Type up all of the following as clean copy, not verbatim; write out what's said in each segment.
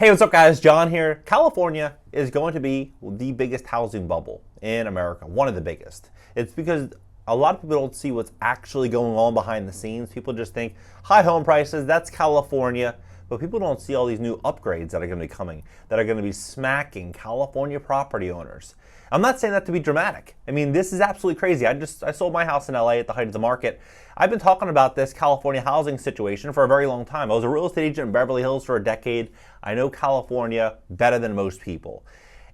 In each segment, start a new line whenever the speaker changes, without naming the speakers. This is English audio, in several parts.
Hey, what's up guys? John here. California is going to be the biggest housing bubble in America, one of the biggest. It's because a lot of people don't see what's actually going on behind the scenes. People just think high home prices, that's California. But people don't see all these new upgrades that are going to be coming, that are going to be smacking California property owners. I'm not saying that to be dramatic. I mean, this is absolutely crazy. I sold my house in LA at the height of the market. I've been talking about this California housing situation for a very long time. I was a real estate agent in Beverly Hills for a decade. I know California better than most people.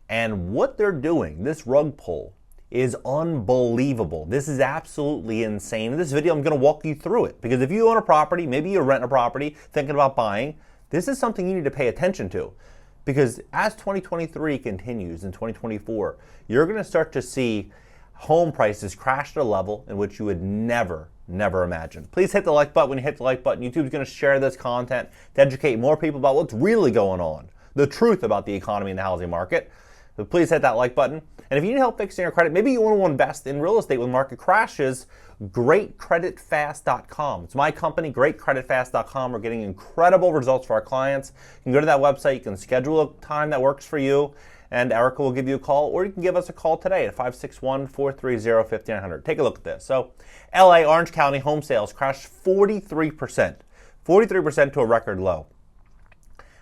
And what they're doing, this rug pull, is unbelievable. This is absolutely insane. In this video, I'm going to walk you through it because if you own a property, maybe you rent a property, thinking about buying, this is something you need to pay attention to. Because as 2023 continues in 2024, you're going to start to see home prices crash to a level in which you would never imagine. Please hit the like button. When you hit the like button, YouTube's going to share this content to educate more people about what's really going on, the truth about the economy and the housing market. So please hit that like button. And if you need help fixing your credit, maybe you want to invest in real estate when market crashes, GreatCreditFast.com. It's my company, GreatCreditFast.com. We're getting incredible results for our clients. You can go to that website, you can schedule a time that works for you, and Erica will give you a call, or you can give us a call today at 561-430-5900. Take a look at this. So, LA, Orange County home sales crashed 43%. 43% to a record low.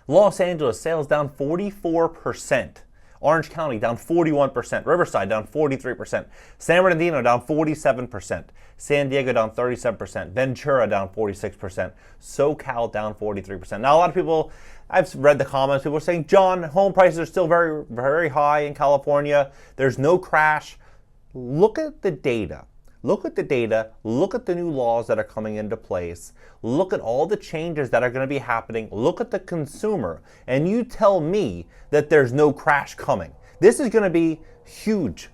Los Angeles sales down 44%. Orange County down 41%, Riverside down 43%, San Bernardino down 47%, San Diego down 37%, Ventura down 46%, SoCal down 43%. Now a lot of people, I've read the comments, people are saying, John, home prices are still very high in California. There's no crash. Look at the data. Look at the data, look at the new laws that are coming into place, look at all the changes that are going to be happening, look at the consumer, and you tell me that there's no crash coming. This is going to be huge.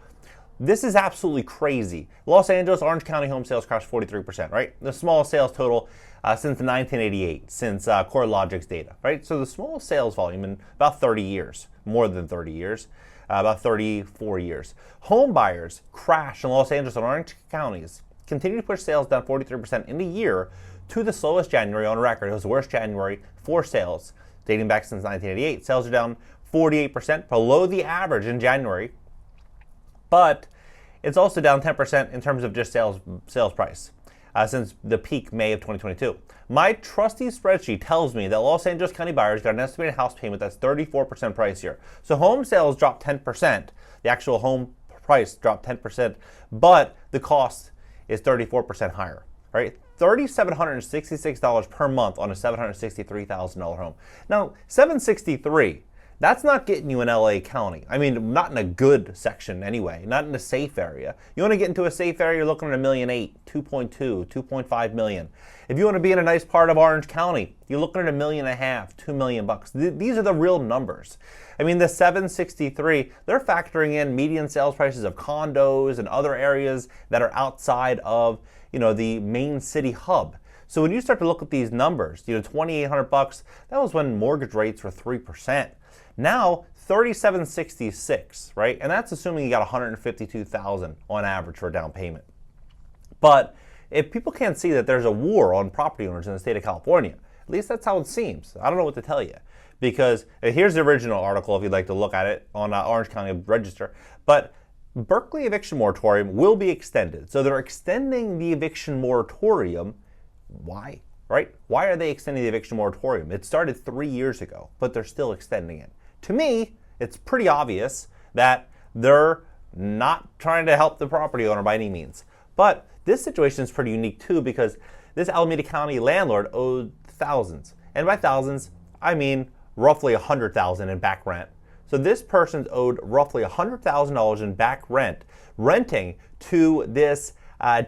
This is absolutely crazy. Los Angeles, Orange County home sales crashed 43%, right? The smallest sales total since 1988, since CoreLogic's data, right? So the smallest sales volume in about 30 years, more than 30 years. About 34 years. Home buyers crash in Los Angeles and Orange counties, continue to push sales down 43% in the year to the slowest January on record. It was the worst January for sales dating back since 1988. Sales are down 48%, below the average in January, but it's also down 10% in terms of just sales price since the peak May of 2022. My trusty spreadsheet tells me that Los Angeles County buyers got an estimated house payment that's 34% pricier. So home sales dropped 10%. The actual home price dropped 10%, but the cost is 34% higher, right? $3,766 per month on a $763,000 home. Now, $763,000, that's not getting you in LA County. I mean, not in a good section anyway, not in a safe area. You want to get into a safe area, you're looking at $1.8 million, 2.2, 2.5 million. If you want to be in a nice part of Orange County, you're looking at $1.5 million, $2 million bucks. These are the real numbers. I mean, the $763,000, they're factoring in median sales prices of condos and other areas that are outside of, the main city hub. So when you start to look at these numbers, $2,800 bucks, that was when mortgage rates were 3%. Now, $3,766, right? And that's assuming you got $152,000 on average for a down payment. But if people can't see that there's a war on property owners in the state of California, at least that's how it seems. I don't know what to tell you. Because here's the original article if you'd like to look at it on Orange County Register. But Berkeley eviction moratorium will be extended. So they're extending the eviction moratorium. Why? Right? Why are they extending the eviction moratorium? It started 3 years ago, but they're still extending it. To me, it's pretty obvious that they're not trying to help the property owner by any means. But this situation is pretty unique too because this Alameda County landlord owed thousands. And by thousands, I mean roughly $100,000 in back rent. So this person's owed roughly $100,000 in back rent, renting to this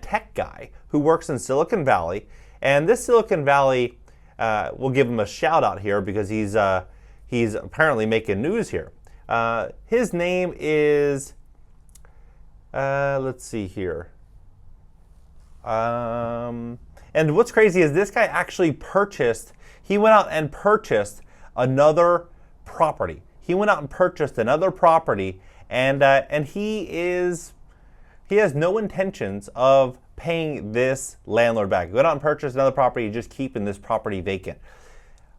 tech guy who works in Silicon Valley. And this Silicon Valley, we'll give him a shout out here because he's apparently making news here. His name is, let's see here. And what's crazy is this guy actually he went out and purchased another property. He went out and purchased another property, and he has no intentions of paying this landlord back. He went out and purchased another property, just keeping this property vacant.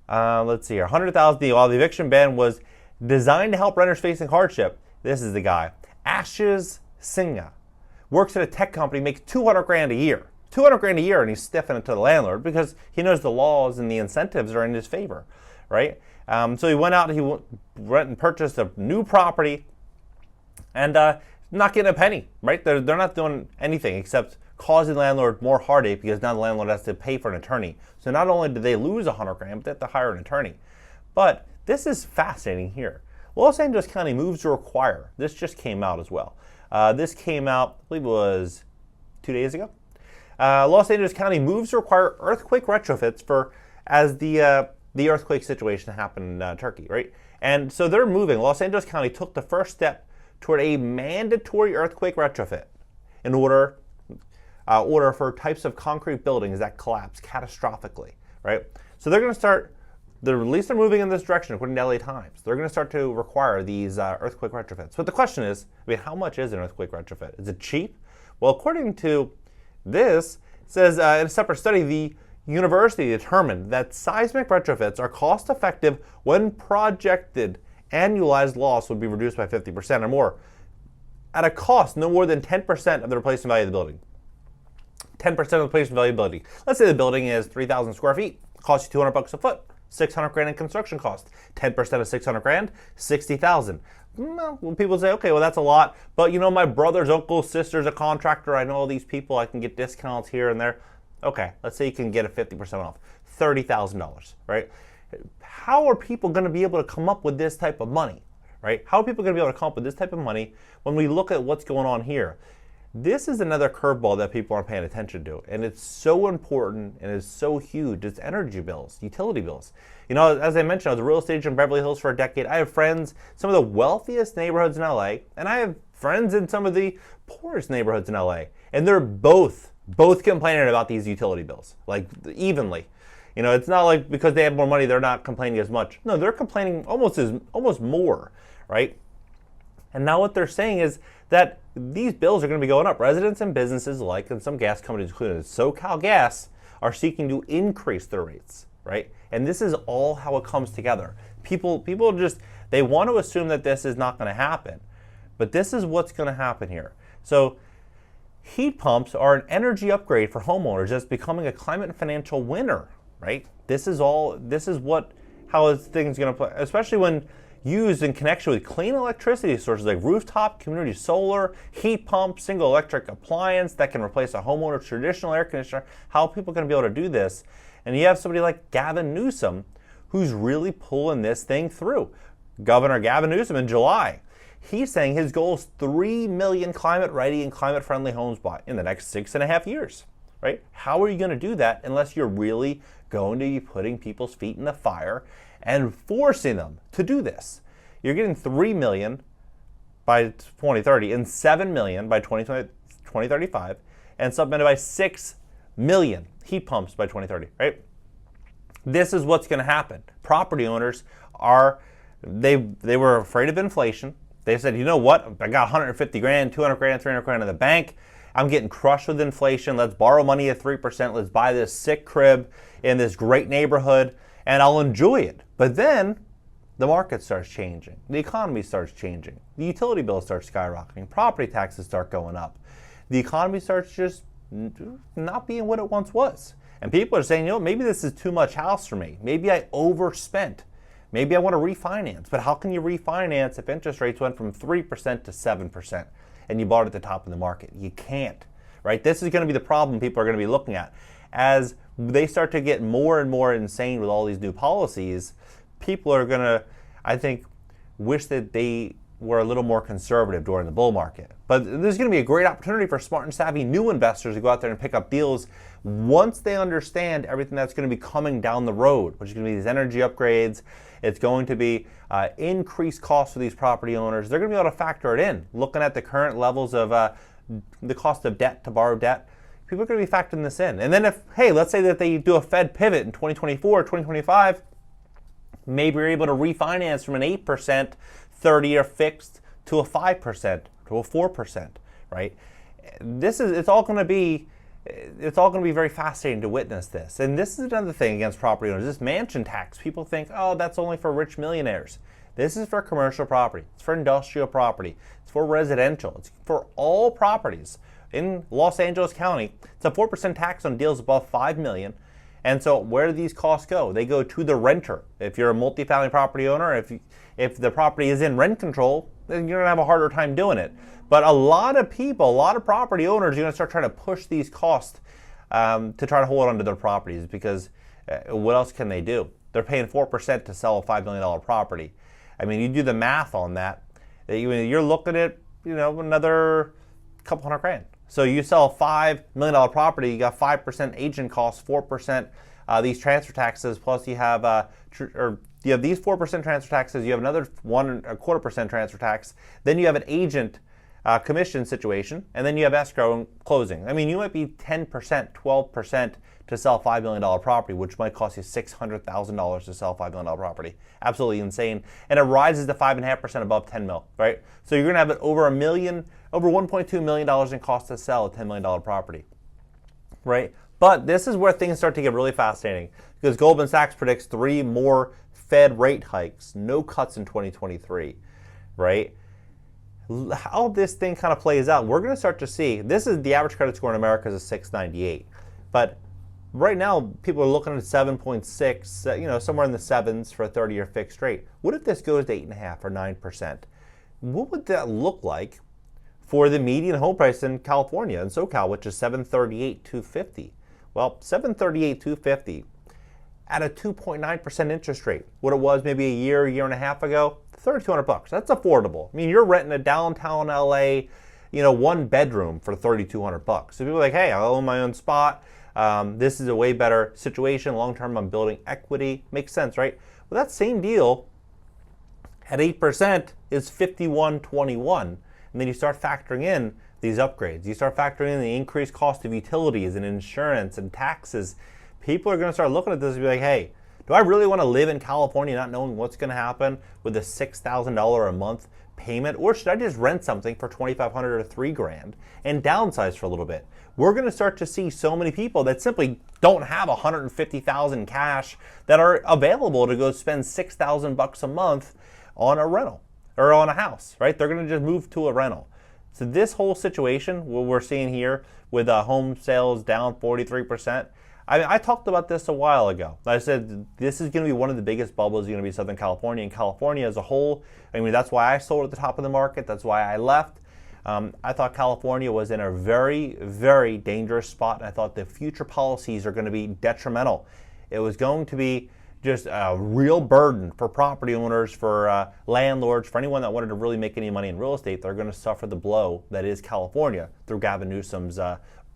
Let's see here. 100,000. While the eviction ban was designed to help renters facing hardship, this is the guy. Ashish Singha works at a tech company, makes 200 grand a year. 200 grand a year, and he's stiffing it to the landlord because he knows the laws and the incentives are in his favor, right? So he went out and he went and purchased a new property and not getting a penny, right? They're not doing anything except causing the landlord more heartache because now the landlord has to pay for an attorney. So not only do they lose 100 grand, but they have to hire an attorney. But this is fascinating here. Los Angeles County moves to require, this just came out as well. This came out, I believe it was 2 days ago. Los Angeles County moves to require earthquake retrofits for as the earthquake situation happened in Turkey, right? And so they're moving. Los Angeles County took the first step toward a mandatory earthquake retrofit in order for types of concrete buildings that collapse catastrophically, right? So they're going to start, at least they're moving in this direction according to LA Times. They're going to start to require these earthquake retrofits. But the question is, how much is an earthquake retrofit? Is it cheap? Well, according to this, it says in a separate study, the university determined that seismic retrofits are cost effective when projected annualized loss would be reduced by 50% or more at a cost no more than 10% of the replacement value of the building. 10% of the replacement value of the building. Let's say the building is 3,000 square feet, costs you 200 bucks a foot, 600 grand in construction cost. 10% of 600 grand, 60,000. Well, people say, okay, well that's a lot, but my brother's uncle, sister's a contractor, I know all these people, I can get discounts here and there. Okay, let's say you can get a 50% off, $30,000, right? How are people going to be able to come up with this type of money, right? How are people going to be able to come up with this type of money when we look at what's going on here? This is another curveball that people aren't paying attention to, and it's so important and it's so huge. It's energy bills, utility bills. As I mentioned, I was a real estate agent in Beverly Hills for a decade. I have friends, some of the wealthiest neighborhoods in LA, and I have friends in some of the poorest neighborhoods in LA, and they're both complaining about these utility bills, like evenly. It's not like because they have more money, they're not complaining as much. No, they're complaining almost more, right? And now what they're saying is that these bills are going to be going up. Residents and businesses alike, and some gas companies, including SoCal Gas, are seeking to increase their rates, right? And this is all how it comes together. People just, they want to assume that this is not going to happen, but this is what's going to happen here. So heat pumps are an energy upgrade for homeowners that's becoming a climate and financial winner, right? How is things going to play, especially when used in connection with clean electricity sources like rooftop, community solar, heat pump, single electric appliance that can replace a homeowner's traditional air conditioner. How are people going to be able to do this? And you have somebody like Gavin Newsom who's really pulling this thing through. Governor Gavin Newsom in July, he's saying his goal is 3 million climate-ready and climate-friendly homes in the next 6.5 years, right? How are you going to do that unless you're really going to be putting people's feet in the fire and forcing them to do this? You're getting 3 million by 2030 and 7 million by 2035 and supplemented by 6 million heat pumps by 2030, right? This is what's going to happen. Property owners they were afraid of inflation. They said, you know what? I got 150 grand, 200 grand, 300 grand in the bank. I'm getting crushed with inflation. Let's borrow money at 3%. Let's buy this sick crib in this great neighborhood and I'll enjoy it. But then the market starts changing. The economy starts changing. The utility bill starts skyrocketing. Property taxes start going up. The economy starts just not being what it once was. And people are saying, maybe this is too much house for me. Maybe I overspent. Maybe I want to refinance. But how can you refinance if interest rates went from 3% to 7% and you bought at the top of the market? You can't, right? This is going to be the problem people are going to be looking at. As they start to get more and more insane with all these new policies, people are going to, I think, wish that they were a little more conservative during the bull market. But there's going to be a great opportunity for smart and savvy new investors to go out there and pick up deals once they understand everything that's going to be coming down the road, which is going to be these energy upgrades. It's going to be increased costs for these property owners. They're going to be able to factor it in. Looking at the current levels of the cost of debt to borrow debt, people are going to be factoring this in. And then let's say that they do a Fed pivot in 2024, 2025, maybe you're able to refinance from an 8% 30-year fixed to a 5%, to a 4%, right? It's all going to be it's all going to be very fascinating to witness this. And this is another thing against property owners. This mansion tax, people think, oh, that's only for rich millionaires. This is for commercial property. It's for industrial property. It's for residential. It's for all properties in Los Angeles County. It's a 4% tax on deals above $5 million. And so where do these costs go? They go to the renter. If you're a multifamily property owner, if the property is in rent control, then you're going to have a harder time doing it. But a lot of people, a lot of property owners are going to start trying to push these costs to try to hold on to their properties, because what else can they do? They're paying 4% to sell a $5 million property. I mean, you do the math on that, you're looking at, another couple $100,000. So you sell a $5 million property, you got 5% agent costs, 4% these transfer taxes, plus you have these 4% transfer taxes, you have another 1.25% transfer tax, then you have an agent commission situation, and then you have escrow and closing. I mean, you might be 10%, 12% to sell a $5 million property, which might cost you $600,000 to sell a $5 million property. Absolutely insane. And it rises to 5.5% above 10 mil, right? So you're gonna have it over $1.2 million in cost to sell a $10 million property, right? But this is where things start to get really fascinating, because Goldman Sachs predicts 3 more Fed rate hikes, no cuts in 2023, right? How this thing kind of plays out, we're going to start to see. This is the average credit score in America is a 698, but right now people are looking at 7.6, somewhere in the 7s for a 30-year fixed rate. What if this goes to 8.5 or 9%? What would that look like for the median home price in California, in SoCal, which is $738,250? Well, $738,250 at a 2.9% interest rate, what it was maybe a year and a half ago, $3,200. That's affordable. I mean, you're renting a downtown LA, 1 bedroom for $3,200. So people are like, hey, I own my own spot. This is a way better situation. Long term, I'm building equity. Makes sense, right? Well, that same deal at 8% is $5,121. And then you start factoring in these upgrades. You start factoring in the increased cost of utilities and insurance and taxes. People are going to start looking at this and be like, hey, do I really want to live in California not knowing what's going to happen with a $6,000 a month payment? Or should I just rent something for $2,500 or $3,000 and downsize for a little bit? We're going to start to see so many people that simply don't have $150,000 cash that are available to go spend $6,000 a month on a rental or on a house, right? They're going to just move to a rental. So this whole situation, what we're seeing here with home sales down 43%, I talked about this a while ago. I said this is going to be one of the biggest bubbles going to be Southern California, and California as a whole. I mean, that's why I sold at the top of the market. That's why I left. I thought California was in a very, very dangerous spot, and I thought the future policies are going to be detrimental. It was going to be just a real burden for property owners, for landlords, for anyone that wanted to really make any money in real estate. They're going to suffer the blow that is California through Gavin Newsom's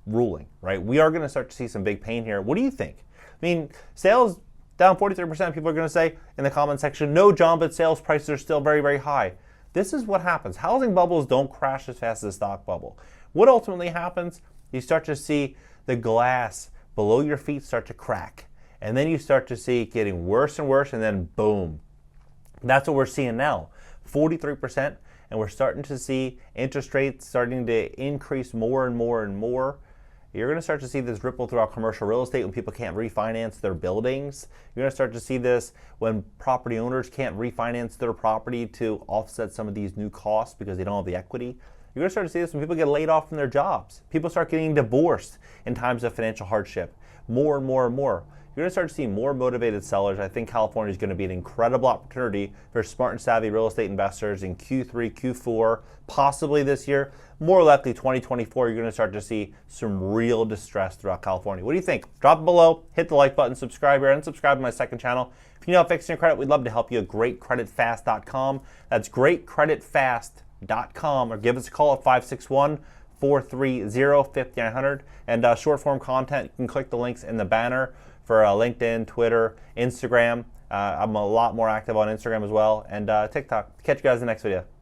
ruling, right? We are going to start to see some big pain here. What do you think? I mean, sales down 43%. People are going to say in the comment section, no, John, but sales prices are still very, very high. This is what happens. Housing bubbles don't crash as fast as a stock bubble. What ultimately happens, you start to see the glass below your feet start to crack. And then you start to see it getting worse and worse, and then boom. That's what we're seeing now, 43%. And we're starting to see interest rates starting to increase more and more and more. You're going to start to see this ripple throughout commercial real estate when people can't refinance their buildings. You're going to start to see this when property owners can't refinance their property to offset some of these new costs because they don't have the equity. You're going to start to see this when people get laid off from their jobs. People start getting divorced in times of financial hardship. More and more and more. You're going to start to see more motivated sellers. I think California is going to be an incredible opportunity for smart and savvy real estate investors in Q3, Q4, possibly this year. More likely 2024, you're going to start to see some real distress throughout California. What do you think? Drop it below, hit the like button, subscribe here, and subscribe to my second channel. If you know how fixing your credit, we'd love to help you at greatcreditfast.com. That's greatcreditfast.com, or give us a call at 561-430-5900. And short form content, you can click the links in the banner for LinkedIn, Twitter, Instagram. I'm a lot more active on Instagram as well, and TikTok. Catch you guys in the next video.